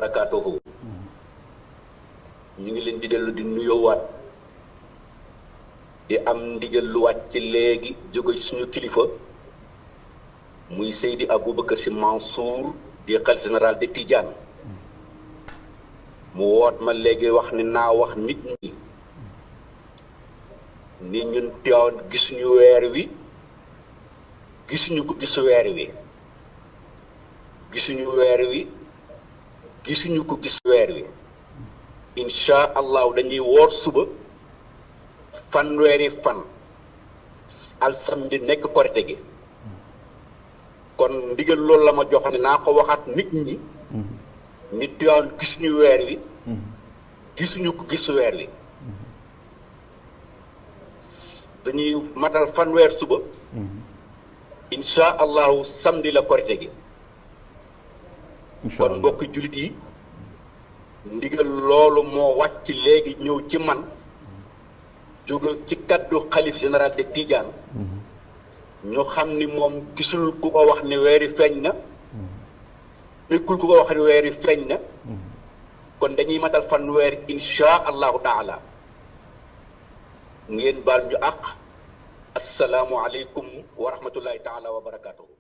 barakatuhu ñu ngi leen di dellu di nuyoowaat di am ndigal lu wàcc léegi jóge suñu kilifa muy Seydi Aboubacar Sy Mansour di xalifa général de Tidiane mu woot ma léegi wax ni naa wax nit ñi ni ñun Tiwaawan gisuñu weer wi gisuñu ko gis weer wi gisuñu weer wi gisuñu ko gis weer wi insha allahu dañuy woor suba fanweeri fan alsamedi nekk korite gi kon ndigal loolu la ma jox ne naa ko waxaat nit ñi nit Tiwaawan gisuñu weer wi gisuñu ko gis weer wi dañuy matal fanweer suba insha allahu samedi la korite gi kon mbokki jullit yi ndigal loolu moo wàcc léegi ñëw ci man jóge ci kaddu xalif général de Tidiane ñu xam ni moom gisul ku ko wax ni weeri feeñ na nekkul ku ko wax ni weeri feeñ na kon dañuy matal fanweer insha allahu taala ngeen baal ñu àq assalaamu aleykum wa rahmatullahi taala wa barakatuhu